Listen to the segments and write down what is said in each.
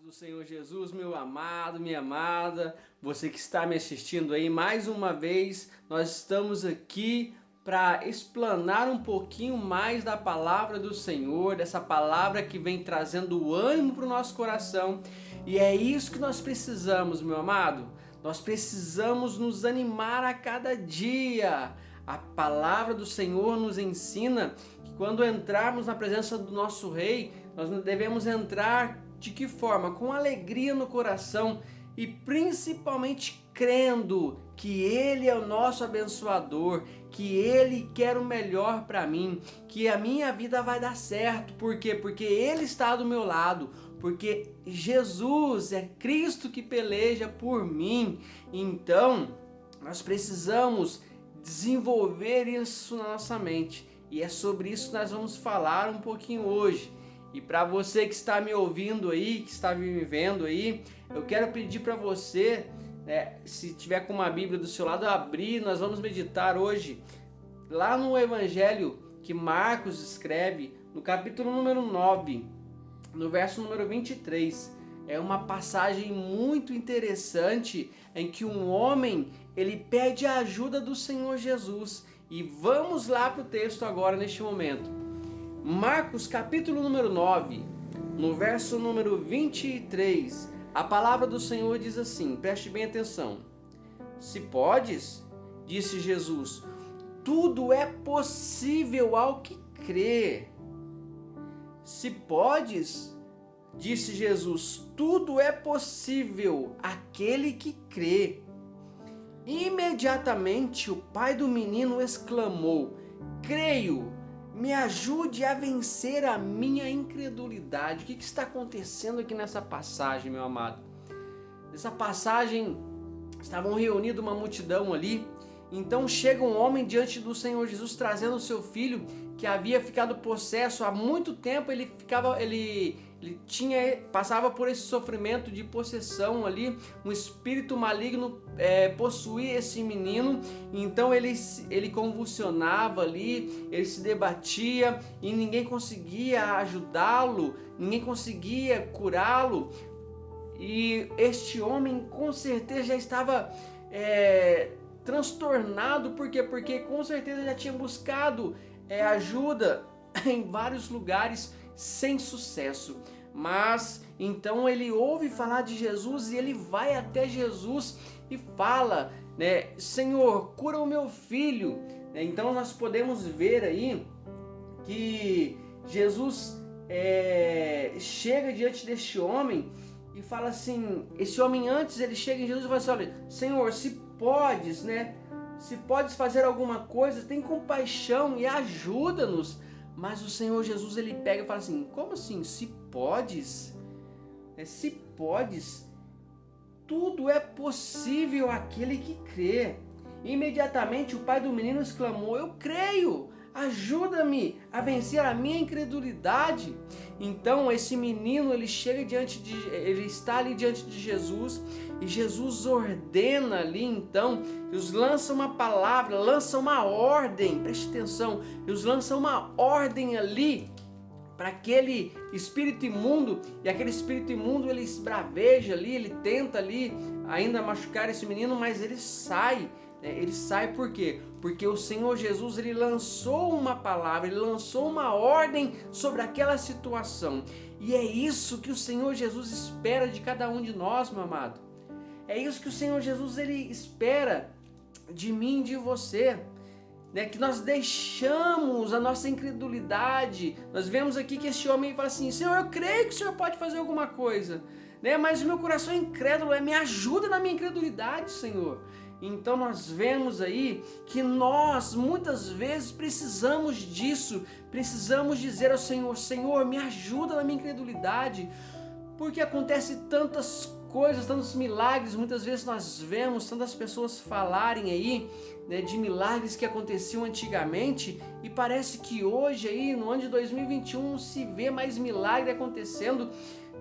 Do Senhor Jesus, meu amado, minha amada, você que está me assistindo aí, mais uma vez, nós estamos aqui para explanar um pouquinho mais da palavra do Senhor, dessa palavra que vem trazendo ânimo para o nosso coração, e é isso que nós precisamos, meu amado. Nós precisamos nos animar a cada dia. A palavra do Senhor nos ensina que quando entrarmos na presença do nosso Rei, nós devemos entrar de que forma? Com alegria no coração e principalmente crendo que Ele é o nosso abençoador, que Ele quer o melhor para mim, que a minha vida vai dar certo. Por quê? Porque Ele está do meu lado, porque Jesus é Cristo que peleja por mim. Então, nós precisamos desenvolver isso na nossa mente e é sobre isso que nós vamos falar um pouquinho hoje. E para você que está me ouvindo aí, que está me vendo aí, eu quero pedir para você, se tiver com uma Bíblia do seu lado, abrir. Nós vamos meditar hoje lá no Evangelho que Marcos escreve, no capítulo número 9, no verso número 23. É uma passagem muito interessante em que um homem ele pede a ajuda do Senhor Jesus. E vamos lá para o texto agora neste momento. Marcos capítulo número 9, no verso número 23, a palavra do Senhor diz assim, preste bem atenção. Se podes, disse Jesus, tudo é possível ao que crê. Se podes, disse Jesus, tudo é possível àquele que crê. Imediatamente o pai do menino exclamou, creio, me ajude a vencer a minha incredulidade. O que está acontecendo aqui nessa passagem, meu amado? Nessa passagem, estavam reunidos uma multidão ali. Então chega um homem diante do Senhor Jesus trazendo o seu filho que havia ficado possesso há muito tempo. Ele passava por esse sofrimento de possessão ali, um espírito maligno possuía esse menino. Então ele convulsionava ali, ele se debatia e ninguém conseguia ajudá-lo, ninguém conseguia curá-lo. E este homem com certeza já estava transtornado. Por quê? Porque com certeza já tinha buscado ajuda em vários lugares sem sucesso. Mas então ele ouve falar de Jesus e ele vai até Jesus e fala, Senhor, cura o meu filho. Então nós podemos ver aí que Jesus chega diante deste homem e fala assim, esse homem antes ele chega em Jesus e fala assim, olha, Senhor, se podes, se podes fazer alguma coisa, tem compaixão e ajuda-nos. Mas o Senhor Jesus ele pega e fala assim, como assim, se podes? Se podes, tudo é possível àquele que crê. Imediatamente o pai do menino exclamou, eu creio, ajuda-me a vencer a minha incredulidade. Então esse menino ele está ali diante de Jesus e Jesus ordena ali, então Jesus lança uma palavra, lança uma ordem, preste atenção, Jesus lança uma ordem ali para aquele espírito imundo, e aquele espírito imundo ele esbraveja ali, ele tenta ali ainda machucar esse menino, mas ele sai. Ele sai por quê? Porque o Senhor Jesus ele lançou uma palavra, ele lançou uma ordem sobre aquela situação. E é isso que o Senhor Jesus espera de cada um de nós, meu amado. É isso que o Senhor Jesus ele espera de mim e de você. Que nós deixamos a nossa incredulidade. Nós vemos aqui que esse homem fala assim, Senhor, eu creio que o Senhor pode fazer alguma coisa, mas o meu coração é incrédulo, me ajuda na minha incredulidade, Senhor. Então nós vemos aí que nós muitas vezes precisamos disso, precisamos dizer ao Senhor, Senhor, me ajuda na minha incredulidade, porque acontece tantas coisas, tantos milagres. Muitas vezes nós vemos tantas pessoas falarem aí de milagres que aconteciam antigamente e parece que hoje aí no ano de 2021 se vê mais milagre acontecendo.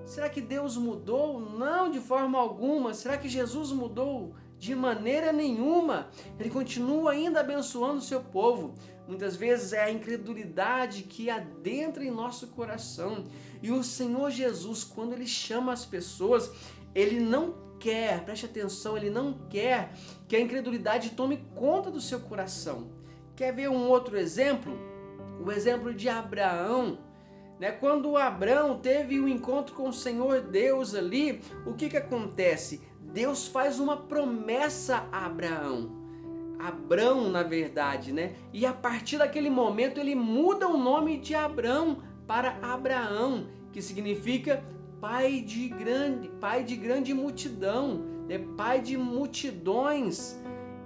Será que Deus mudou? Não, de forma alguma. Será que Jesus mudou? De maneira nenhuma. Ele continua ainda abençoando o seu povo. Muitas vezes é a incredulidade que adentra em nosso coração. E o Senhor Jesus, quando Ele chama as pessoas, Ele não quer, preste atenção, Ele não quer que a incredulidade tome conta do seu coração. Quer ver um outro exemplo? O exemplo de Abraão. Quando Abraão teve um encontro com o Senhor Deus ali, o que acontece? Deus faz uma promessa a Abrão, na verdade, E a partir daquele momento ele muda o nome de Abrão para Abraão, que significa pai de grande multidão, pai de multidões,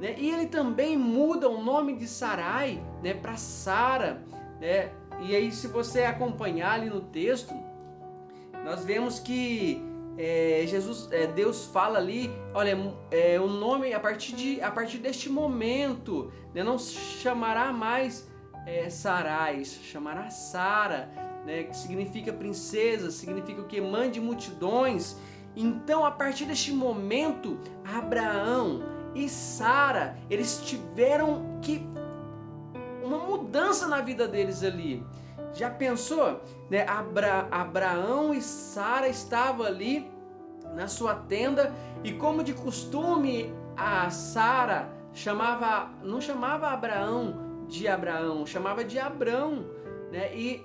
E ele também muda o nome de Sarai, para Sara, E aí, se você acompanhar ali no texto, nós vemos que Deus fala ali, olha, o nome a partir deste momento, não chamará mais Sarai, chamará Sara, que significa princesa, significa o que? Mãe de multidões. Então, a partir deste momento, Abraão e Sara, eles tiveram que uma mudança na vida deles ali. Já pensou? Abraão e Sara estavam ali na sua tenda e, como de costume, a Sara não chamava Abraão de Abraão, chamava de Abrão, E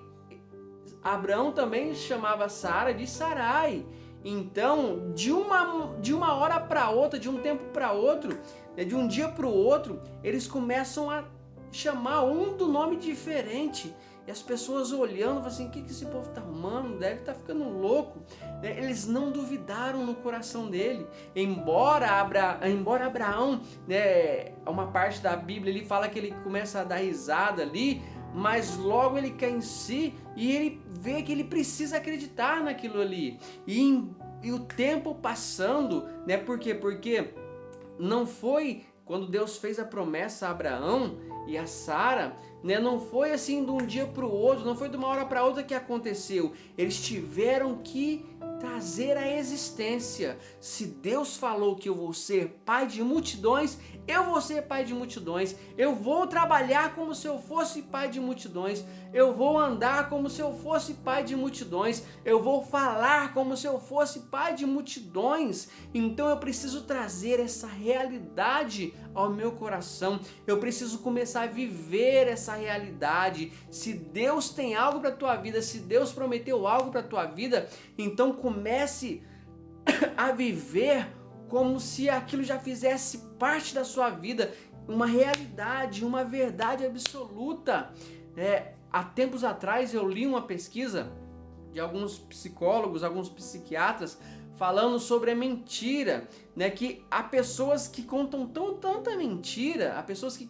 Abraão também chamava Sara de Sarai. Então, de uma hora para outra, de um tempo para outro, de um dia para o outro, eles começam a chamar um do nome diferente. E as pessoas olhando, falam assim, o que esse povo está arrumando? Deve estar ficando louco. Eles não duvidaram no coração dele. Embora Abraão, uma parte da Bíblia ele fala que ele começa a dar risada ali, mas logo ele cai em si e ele vê que ele precisa acreditar naquilo ali. E o tempo passando, Por quê? Porque não foi quando Deus fez a promessa a Abraão e a Sara, não foi assim de um dia para o outro, não foi de uma hora para outra que aconteceu. Eles tiveram que trazer a existência. Se Deus falou que eu vou ser pai de multidões, eu vou ser pai de multidões. Eu vou trabalhar como se eu fosse pai de multidões. Eu vou andar como se eu fosse pai de multidões. Eu vou falar como se eu fosse pai de multidões. Então eu preciso trazer essa realidade ao meu coração. Eu preciso começar a viver essa realidade. Se Deus tem algo para a tua vida, se Deus prometeu algo para a tua vida, então comece a viver como se aquilo já fizesse parte da sua vida, uma realidade, uma verdade absoluta. Há tempos atrás eu li uma pesquisa de alguns psicólogos, alguns psiquiatras, falando sobre a mentira, que há pessoas que contam tanta mentira, há pessoas que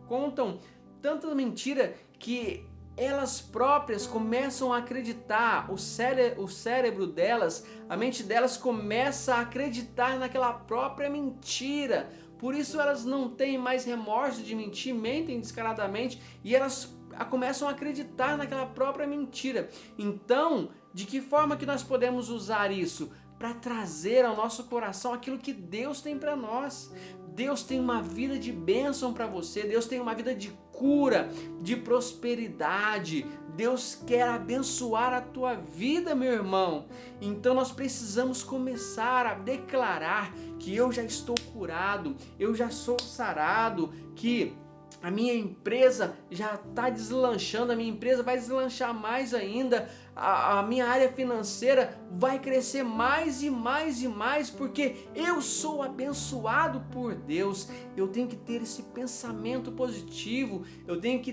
contam tanta mentira que elas próprias começam a acreditar, o cérebro delas, a mente delas começa a acreditar naquela própria mentira. Por isso elas não têm mais remorso de mentir, mentem descaradamente e elas começam a acreditar naquela própria mentira. Então, de que forma que nós podemos usar isso? Para trazer ao nosso coração aquilo que Deus tem para nós. Deus tem uma vida de bênção para você, Deus tem uma vida de cura, de prosperidade. Deus quer abençoar a tua vida, meu irmão. Então nós precisamos começar a declarar que eu já estou curado, eu já sou sarado, que a minha empresa já está deslanchando, a minha empresa vai deslanchar mais ainda, a minha área financeira vai crescer mais e mais e mais, porque eu sou abençoado por Deus. Eu tenho que ter esse pensamento positivo, eu tenho que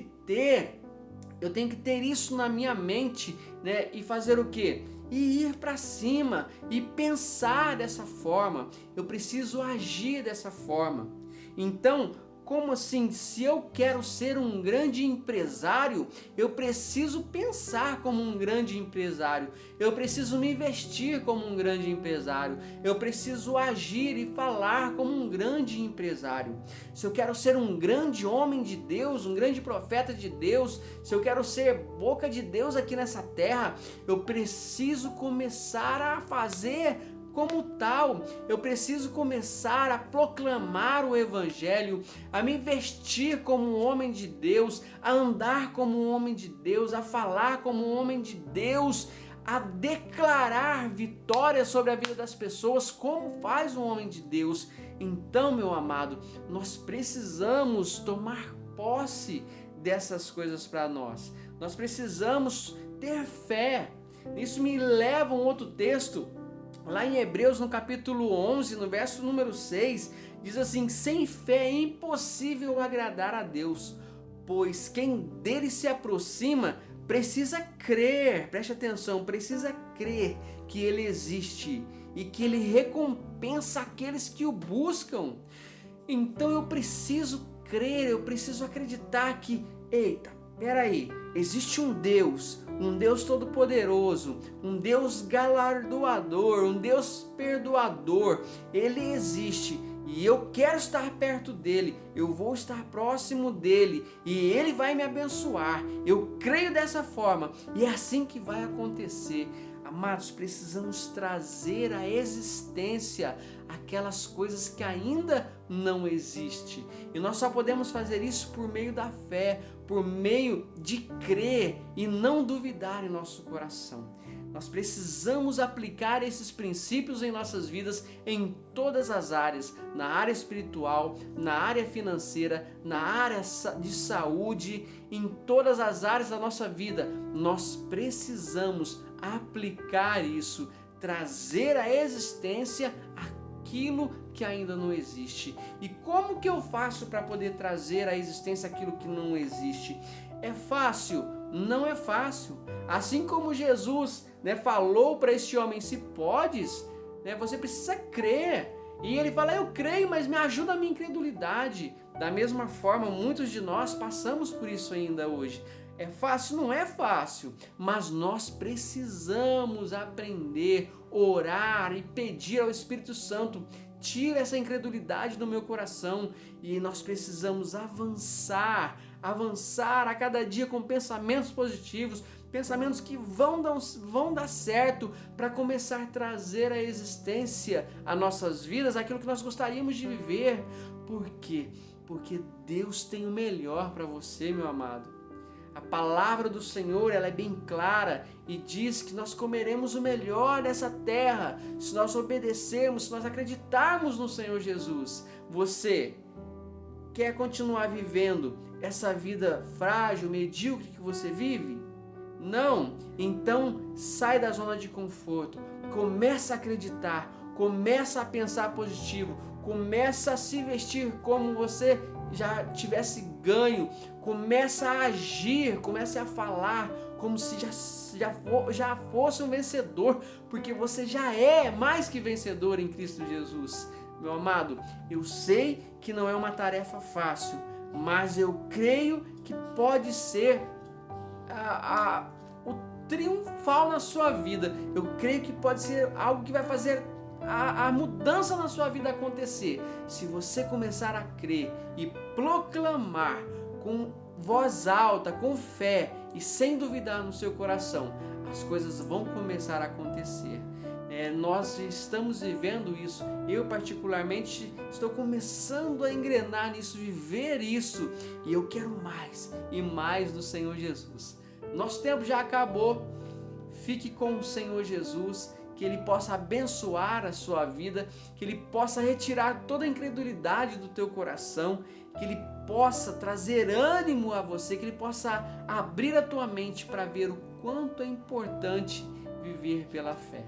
ter isso na minha mente, e fazer o quê? E ir para cima e pensar dessa forma. Eu preciso agir dessa forma. Então, como assim? Se eu quero ser um grande empresário, eu preciso pensar como um grande empresário. Eu preciso me vestir como um grande empresário. Eu preciso agir e falar como um grande empresário. Se eu quero ser um grande homem de Deus, um grande profeta de Deus, se eu quero ser boca de Deus aqui nessa terra, eu preciso começar a fazer como tal, eu preciso começar a proclamar o Evangelho, a me vestir como um homem de Deus, a andar como um homem de Deus, a falar como um homem de Deus, a declarar vitória sobre a vida das pessoas, como faz um homem de Deus. Então, meu amado, nós precisamos tomar posse dessas coisas para nós. Nós precisamos ter fé. Isso me leva a um outro texto, lá em Hebreus, no capítulo 11, no verso número 6, diz assim: sem fé é impossível agradar a Deus, pois quem dele se aproxima precisa crer, preste atenção, precisa crer que ele existe e que ele recompensa aqueles que o buscam. Então eu preciso crer, eu preciso acreditar que, eita, peraí, existe um Deus todo-poderoso, um Deus galardoador, um Deus perdoador. Ele existe e eu quero estar perto dele, eu vou estar próximo dele e ele vai me abençoar. Eu creio dessa forma e é assim que vai acontecer. Amados, precisamos trazer à existência aquelas coisas que ainda não existem. E nós só podemos fazer isso por meio da fé, por meio de crer e não duvidar em nosso coração. Nós precisamos aplicar esses princípios em nossas vidas em todas as áreas, na área espiritual, na área financeira, na área de saúde, em todas as áreas da nossa vida. Nós precisamos aplicar isso, trazer à existência aquilo que ainda não existe. E como que eu faço para poder trazer à existência aquilo que não existe? É fácil? Não é fácil. Assim como Jesus, falou para este homem: se podes, você precisa crer. E ele fala: eu creio, mas me ajuda a minha incredulidade. Da mesma forma, muitos de nós passamos por isso ainda hoje. É fácil? Não é fácil, mas nós precisamos aprender, orar e pedir ao Espírito Santo: tira essa incredulidade do meu coração. E nós precisamos avançar a cada dia com pensamentos positivos, pensamentos que vão dar certo, para começar a trazer à existência a nossas vidas aquilo que nós gostaríamos de viver. Por quê? Porque Deus tem o melhor para você, meu amado. A palavra do Senhor, ela é bem clara e diz que nós comeremos o melhor dessa terra se nós obedecermos, se nós acreditarmos no Senhor Jesus. Você quer continuar vivendo essa vida frágil, medíocre que você vive? Não? Então sai da zona de conforto, começa a acreditar, começa a pensar positivo, começa a se vestir como você já tivesse ganho, começa a agir, começa a falar como se já fosse um vencedor, porque você já é mais que vencedor em Cristo Jesus. Meu amado, eu sei que não é uma tarefa fácil, mas eu creio que pode ser o triunfal na sua vida. Eu creio que pode ser algo que vai fazer a mudança na sua vida acontecer. Se você começar a crer e proclamar com voz alta, com fé e sem duvidar no seu coração, as coisas vão começar a acontecer. Nós estamos vivendo isso. Eu particularmente estou começando a engrenar nisso, viver isso, e eu quero mais e mais do Senhor Jesus. Nosso tempo já acabou. Fique com o Senhor Jesus, que Ele possa abençoar a sua vida, que Ele possa retirar toda a incredulidade do teu coração, que Ele possa trazer ânimo a você, que Ele possa abrir a tua mente para ver o quanto é importante viver pela fé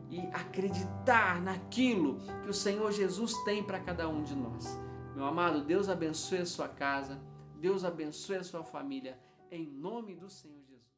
e acreditar naquilo que o Senhor Jesus tem para cada um de nós. Meu amado, Deus abençoe a sua casa, Deus abençoe a sua família, em nome do Senhor Jesus.